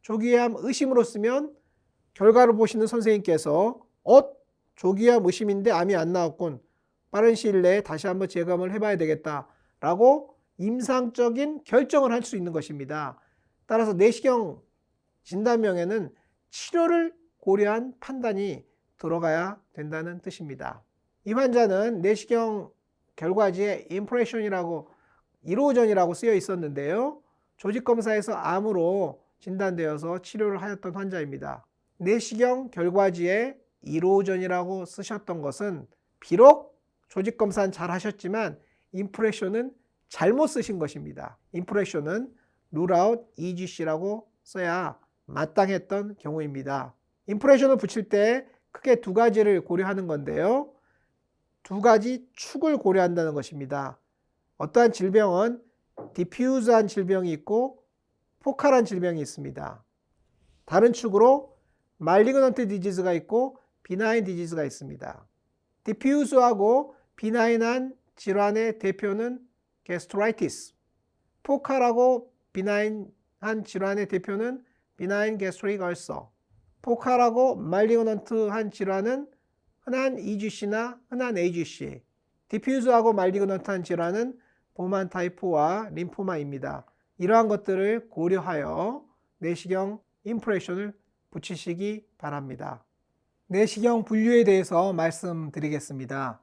A: 조기위암 의심으로 쓰면 결과를 보시는 선생님께서 조기위암 의심인데 암이 안 나왔군. 빠른 시일 내에 다시 한번 재검을 해봐야 되겠다 라고 임상적인 결정을 할 수 있는 것입니다. 따라서 내시경 진단명에는 치료를 고려한 판단이 들어가야 된다는 뜻입니다. 이 환자는 내시경 결과지에 임프레션이라고 이로우전이라고 쓰여 있었는데요. 조직검사에서 암으로 진단되어서 치료를 하였던 환자입니다. 내시경 결과지에 이로우전이라고 쓰셨던 것은 비록 조직검사는 잘 하셨지만 임프레션은 잘못 쓰신 것입니다. 임프레션은 rule out EGC라고 써야 마땅했던 경우입니다. 임프레션을 붙일 때 크게 두 가지를 고려하는 건데요. 두 가지 축을 고려한다는 것입니다. 어떠한 질병은 디퓨즈한 질병이 있고 포칼한 질병이 있습니다. 다른 축으로 말리그넌트 디지즈가 있고 비나인 디지즈가 있습니다. 디퓨즈하고 비나인한 질환의 대표는 gastritis. 포칼하고 비나인한 질환의 대표는 benign gastric ulcer. 포칼하고 말리그넌트한 질환은 흔한 EGC나 흔한 AGC. 디퓨즈하고 말리그넌트한 질환은 보만 타이프와 림포마입니다. 이러한 것들을 고려하여 내시경 임프레션을 붙이시기 바랍니다. 내시경 분류에 대해서 말씀드리겠습니다.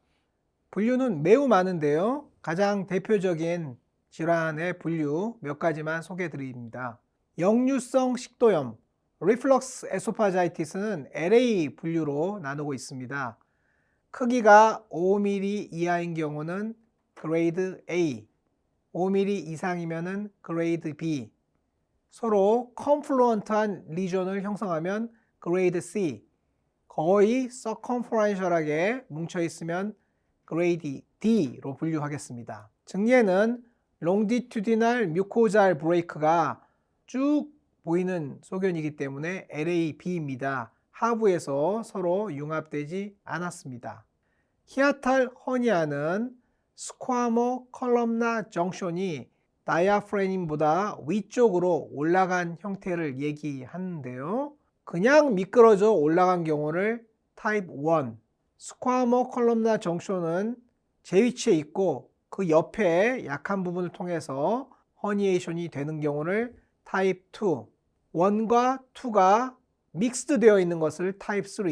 A: 분류는 매우 많은데요. 가장 대표적인 질환의 분류 몇 가지만 소개해 드립니다. 역류성 식도염, 리플럭스 에소파자이티스는 LA 분류로 나누고 있습니다. 크기가 5mm 이하인 경우는 그레이드 A, 5mm 이상이면 그레이드 B, 서로 컴플루언트한 리전을 형성하면 그레이드 C, 거의 서컴퍼런셜하게 뭉쳐있으면 그레이드 D로 분류하겠습니다. 증예는 롱디튜디널 뮤코잘 브레이크가 쭉 보이는 소견이기 때문에 LAB입니다. 하부에서 서로 융합되지 않았습니다. 히아탈 허니아는 스쿼머 컬럼나 정션이 다이아프레님보다 위쪽으로 올라간 형태를 얘기하는데요. 그냥 미끄러져 올라간 경우를 타입 1, 스쿼머 컬럼나 정션은 제 위치에 있고 그 옆에 약한 부분을 통해서 허니에이션이 되는 경우를 타입 2, 1과 2가 믹스드 되어 있는 것을 타입 3,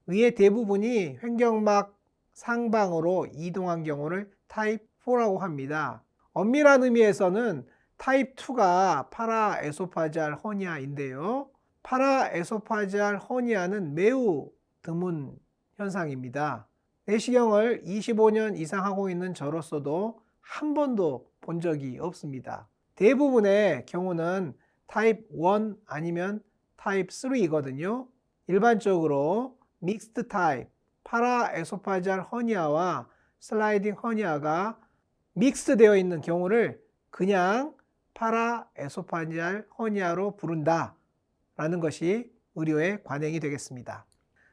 A: 위의 대부분이 횡격막 상방으로 이동한 경우를 타입 4라고 합니다. 엄밀한 의미에서는 타입 2가 파라에소파지알 허니아인데요. 파라에소파지알 허니아는 매우 드문 현상입니다. 내시경을 25년 이상 하고 있는 저로서도 한 번도 본 적이 없습니다. 대부분의 경우는 타입 1 아니면 타입 3이거든요. 일반적으로 믹스드 타입, 파라에소파지알 허니아와 슬라이딩 허니아가 믹스드 되어 있는 경우를 그냥 파라에소파지알 허니아로 부른다 라는 것이 의료의 관행이 되겠습니다.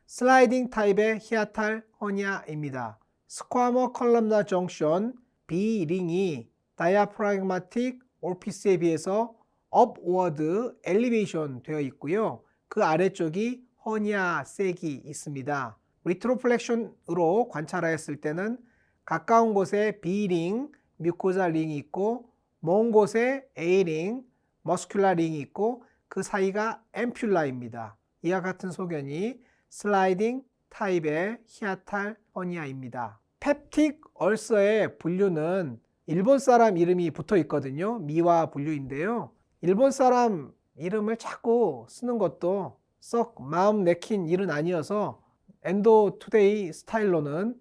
A: 슬라이딩 타입의 히아탈 허니아입니다. 스쿼머 컬럼나 정션 B링이 다이아프라그마틱 오피스에 비해서 업워드 엘리베이션 되어 있고요. 그 아래쪽이 허니아 색이 있습니다. 리트로플렉션으로 관찰하였을 때는 가까운 곳에 B링, 뮤코자 링이 있고 먼 곳에 A링, 머스큘라 링이 있고 그 사이가 앰퓰라입니다. 이와 같은 소견이 슬라이딩 타입의 히아탈 허니아입니다. 펩틱 얼서의 분류는 일본 사람 이름이 붙어 있거든요. 미와 분류인데요. 일본 사람 이름을 자꾸 쓰는 것도 썩 마음 내킨 일은 아니어서 엔도투데이 스타일로는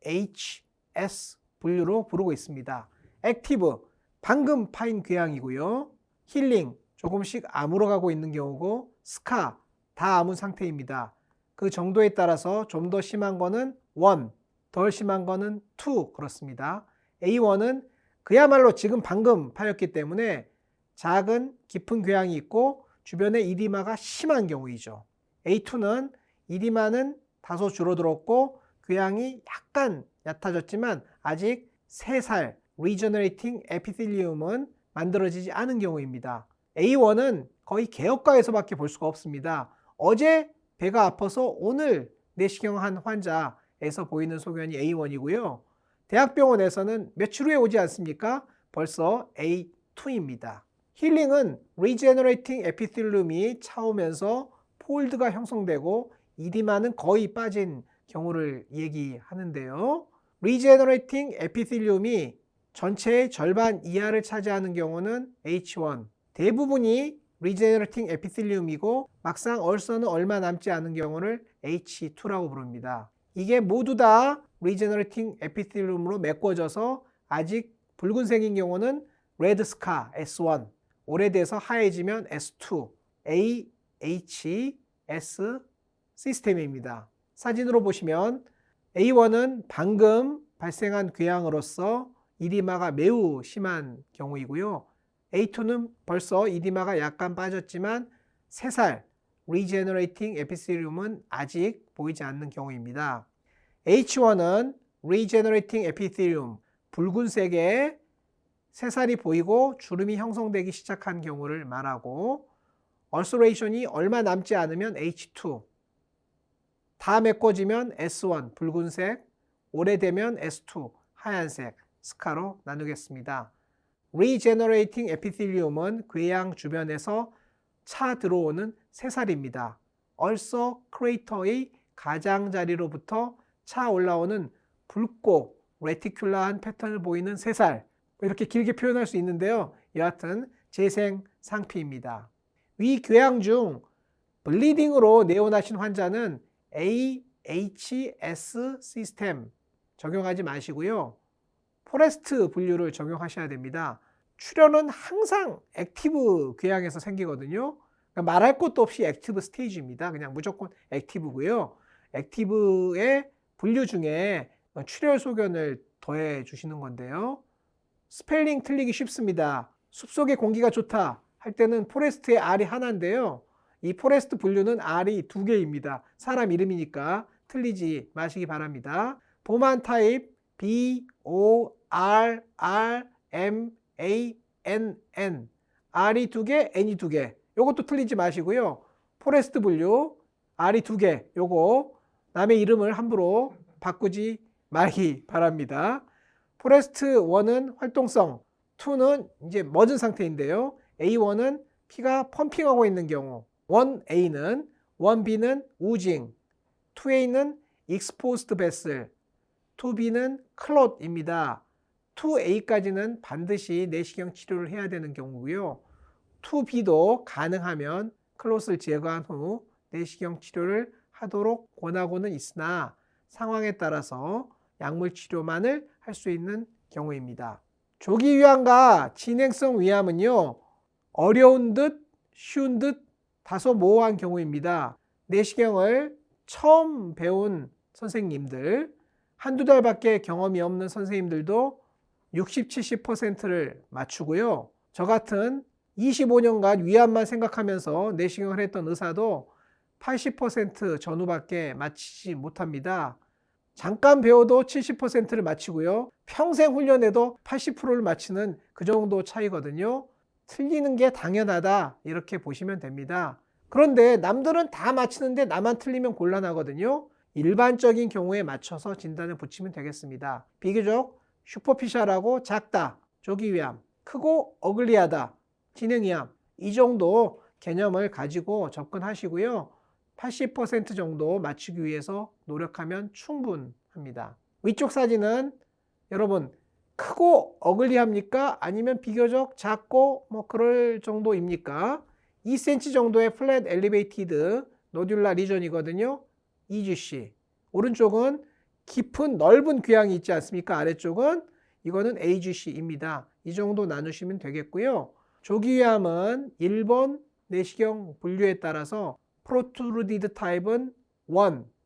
A: AHS 분류로 부르고 있습니다. 액티브, 방금 파인 궤양이고요. 힐링, 조금씩 아물어가고 있는 경우고 스카, 다 아문 상태입니다. 그 정도에 따라서 좀 더 심한 거는 1, 덜 심한 거는 2 그렇습니다. A1은 그야말로 지금 방금 파였기 때문에 작은 깊은 궤양이 있고 주변에 이디마가 심한 경우이죠. A2는 이디마는 다소 줄어들었고 궤양이 약간 얕아졌지만 아직 새살 리저너레이팅 에피텔리움은 만들어지지 않은 경우입니다. A1은 거의 개업가에서밖에 볼 수가 없습니다. 어제 배가 아파서 오늘 내시경한 환자에서 보이는 소견이 A1이고요. 대학병원에서는 며칠 후에 오지 않습니까? 벌써 A2입니다. 힐링은 리제너레이팅 에피텔리움이 차오면서 폴드가 형성되고 이디마는 거의 빠진 경우를 얘기하는데요. 리제너레이팅 에피텔리움이 전체의 절반 이하를 차지하는 경우는 H1, 대부분이 리제너레이팅 에피텔리움이고 막상 얼서는 얼마 남지 않은 경우를 H2라고 부릅니다. 이게 모두 다 리제너레이팅 에피텔리움으로 메꿔져서 아직 붉은색인 경우는 레드스카 S1, 오래돼서 하얘지면 S2, AHS 시스템입니다. 사진으로 보시면 A1은 방금 발생한 궤양으로서 이디마가 매우 심한 경우이고요. A2는 벌써 이디마가 약간 빠졌지만 새살 리제너레이팅 에피텔리움은 아직 보이지 않는 경우입니다. H1은 리제너레이팅 에피텔리움, 붉은색의 새살이 보이고 주름이 형성되기 시작한 경우를 말하고, 얼서레이션이 얼마 남지 않으면 H2, 다 메꿔지면 S1 붉은색, 오래되면 S2 하얀색 스카로 나누겠습니다. Regenerating epithelium은 궤양 주변에서 차 들어오는 새살입니다. 얼서 크레이터의 가장자리로부터 차 올라오는 붉고 레티큘라한 패턴을 보이는 새살, 이렇게 길게 표현할 수 있는데요. 여하튼 재생 상피입니다. 위 궤양 중 블리딩으로 내원하신 환자는 AHS 시스템 적용하지 마시고요. 포레스트 분류를 적용하셔야 됩니다. 출혈은 항상 액티브 궤양에서 생기거든요. 그러니까 말할 것도 없이 액티브 스테이지입니다. 그냥 무조건 액티브고요. 액티브의 분류 중에 출혈 소견을 더해 주시는 건데요. 스펠링 틀리기 쉽습니다. 숲속의 공기가 좋다 할 때는 포레스트의 R이 하나인데요. 이 포레스트 분류는 R이 2개입니다. 사람 이름이니까 틀리지 마시기 바랍니다. 보만 타입 BORRMANN, R이 2개, N이 2개. 요것도 틀리지 마시고요. 포레스트 분류 R이 2개, 요거 남의 이름을 함부로 바꾸지 말기 바랍니다. 포레스트 1은 활동성, 2는 이제 멎은 상태인데요. A1은 피가 펌핑하고 있는 경우, 1A는, 1B는 우징, 2A는 exposed vessel, 2B는 클롯입니다. 2A까지는 반드시 내시경 치료를 해야 되는 경우고요. 2B도 가능하면 클롯을 제거한 후 내시경 치료를 하도록 권하고는 있으나 상황에 따라서 약물 치료만을 할 수 있는 경우입니다. 조기 위암과 진행성 위암은요, 어려운 듯 쉬운 듯 다소 모호한 경우입니다. 내시경을 처음 배운 선생님들, 한두 달밖에 경험이 없는 선생님들도 60, 70%를 맞추고요. 저 같은 25년간 위암만 생각하면서 내시경을 했던 의사도 80% 전후밖에 맞히지 못합니다. 잠깐 배워도 70%를 맞히고요. 평생 훈련해도 80%를 맞히는 그 정도 차이거든요. 틀리는 게 당연하다 이렇게 보시면 됩니다. 그런데 남들은 다 맞히는데 나만 틀리면 곤란하거든요. 일반적인 경우에 맞춰서 진단을 붙이면 되겠습니다. 비교적 슈퍼피셜하고 작다, 조기위암, 크고 어글리하다, 진행위암, 이 정도 개념을 가지고 접근하시고요. 80% 정도 맞추기 위해서 노력하면 충분합니다. 위쪽 사진은 여러분 크고 어글리합니까? 아니면 비교적 작고 뭐 그럴 정도입니까? 2cm 정도의 플랫 엘리베이티드 노듈라 리전이거든요. EGC. 오른쪽은 깊은 넓은 궤양이 있지 않습니까? 아래쪽은 이거는 AGC입니다. 이 정도 나누시면 되겠고요. 조기위암은 1번 내시경 분류에 따라서 프로트루디드 타입은 1,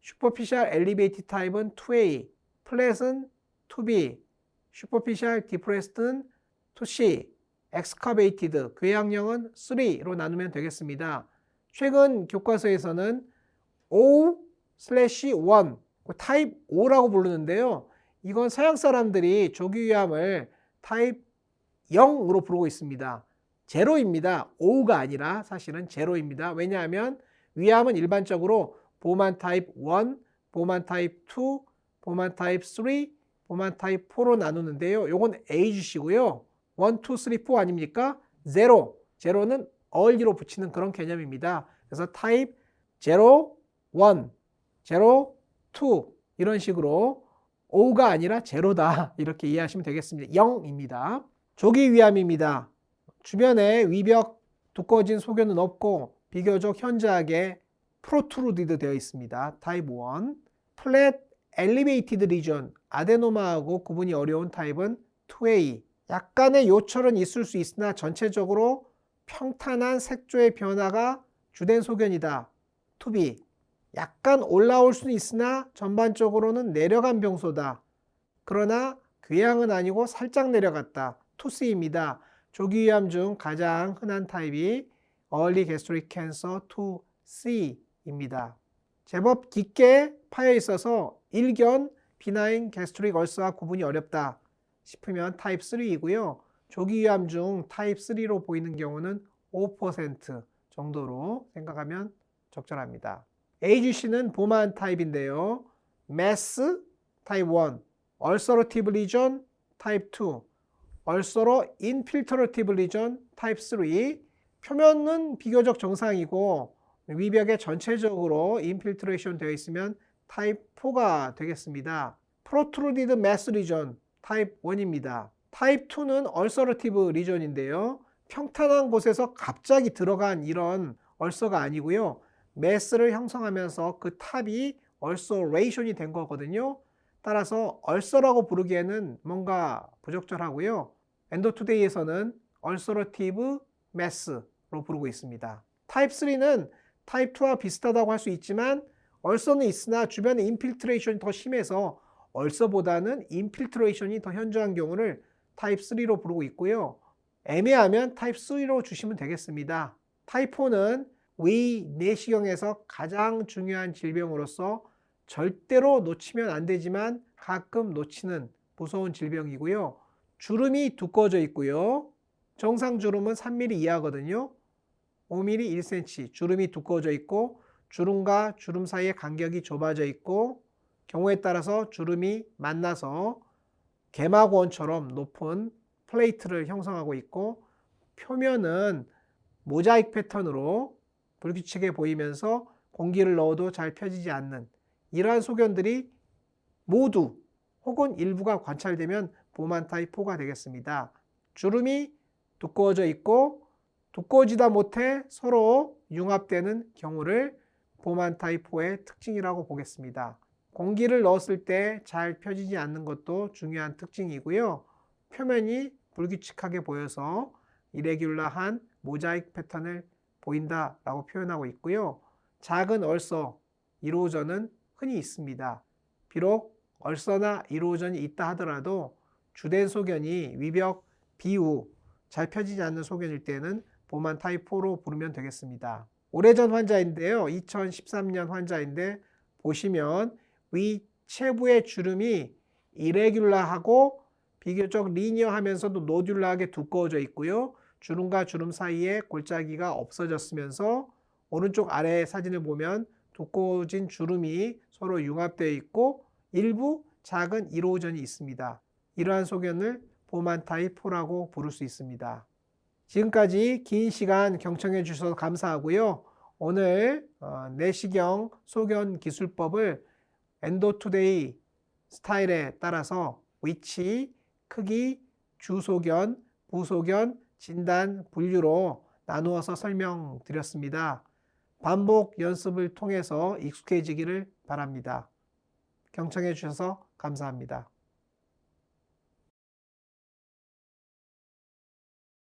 A: 슈퍼피셜 엘리베이티드 타입은 2A, 플랫은 2B, 슈퍼피셜 디프레스드는 2C, 엑스커베이티드, 궤양형은 3로 나누면 되겠습니다. 최근 교과서에서는 O/1, 타입 5라고 부르는데요. 이건 서양 사람들이 조기위암을 타입 0으로 부르고 있습니다. 제로입니다. O가 아니라 사실은 제로입니다. 왜냐하면 위암은 일반적으로 보만 타입 1, 보만 타입 2, 보만 타입 3, 보만 타입 4로 나누는데요. 요건 AGC고요. 1, 2, 3, 4 아닙니까? 제로. 제로는 early로 붙이는 그런 개념입니다. 그래서 타입 0, 1, 0, 2 이런 식으로 O가 아니라 제로다 이렇게 이해하시면 되겠습니다. 0입니다. 조기위암입니다. 주변에 위벽 두꺼워진 소견은 없고 비교적 현저하게 프로트루디드 되어 있습니다. 타입 1. 플랫 엘리베이티드 리전, 아데노마하고 구분이 어려운 타입은 2A. 약간의 요철은 있을 수 있으나 전체적으로 평탄한 색조의 변화가 주된 소견이다. 2B. 약간 올라올 수는 있으나 전반적으로는 내려간 병소다. 그러나 궤양은 아니고 살짝 내려갔다. 2C입니다. 조기위암 중 가장 흔한 타입이 Early Gastric Cancer 2C입니다. 제법 깊게 파여 있어서 일견 비나인 게스트릭 얼서와 구분이 어렵다. 싶으면 타입 3이고요. 조기유암 중 타입 3로 보이는 경우는 5% 정도로 생각하면 적절합니다. AGC는 보만 타입인데요. mass 타입 1, ulcerative lesion 타입 2, ulcero-infiltrative lesion 타입 3. 표면은 비교적 정상이고 위벽에 전체적으로 인필트레이션 되어 있으면 타입 4가 되겠습니다. protrudive mass lesion 타입 1입니다. 타입 2는 ulcerative lesion인데요. 평탄한 곳에서 갑자기 들어간 이런 얼서가 아니고요. 매스를 형성하면서 그 탑이 ulceration이 된 거거든요. 따라서 얼서라고 부르기에는 뭔가 부적절하고요. 엔도투데이에서는 ulcerative mass로 부르고 있습니다. 타입 3는 타입 2와 비슷하다고 할 수 있지만 얼서는 있으나 주변에 인필트레이션이 더 심해서 얼서보다는 인필트레이션이 더 현저한 경우를 타입 3로 부르고 있고요. 애매하면 타입 3로 주시면 되겠습니다. 타입 4는 위 내시경에서 가장 중요한 질병으로서 절대로 놓치면 안 되지만 가끔 놓치는 무서운 질병이고요. 주름이 두꺼워져 있고요. 정상 주름은 3mm 이하거든요. 5mm 1cm 주름이 두꺼워져 있고 주름과 주름 사이의 간격이 좁아져 있고 경우에 따라서 주름이 만나서 개마고원처럼 높은 플레이트를 형성하고 있고 표면은 모자이크 패턴으로 불규칙해 보이면서 공기를 넣어도 잘 펴지지 않는 이러한 소견들이 모두 혹은 일부가 관찰되면 보만 타입 4가 되겠습니다. 주름이 두꺼워져 있고 두꺼워지다 못해 서로 융합되는 경우를 보만 타입 4의 특징이라고 보겠습니다. 공기를 넣었을 때 잘 펴지지 않는 것도 중요한 특징이고요. 표면이 불규칙하게 보여서 이레귤러한 모자이크 패턴을 보인다라고 표현하고 있고요. 작은 얼서, 이로전은 흔히 있습니다. 비록 얼서나 이로전이 있다 하더라도 주된 소견이 위벽, 비우, 잘 펴지지 않는 소견일 때는 보만 타입 4로 부르면 되겠습니다. 오래전 환자인데요. 2013년 환자인데 보시면 위 체부의 주름이 이레귤러하고 비교적 리니어하면서도 노듈러하게 두꺼워져 있고요. 주름과 주름 사이에 골짜기가 없어졌으면서 오른쪽 아래 사진을 보면 두꺼워진 주름이 서로 융합되어 있고 일부 작은 이로전이 있습니다. 이러한 소견을 보만 타입 4라고 부를 수 있습니다. 지금까지 긴 시간 경청해 주셔서 감사하고요. 오늘 내시경 소견 기술법을 엔도투데이 스타일에 따라서 위치, 크기, 주소견, 부소견, 진단, 분류로 나누어서 설명드렸습니다. 반복 연습을 통해서 익숙해지기를 바랍니다. 경청해 주셔서 감사합니다.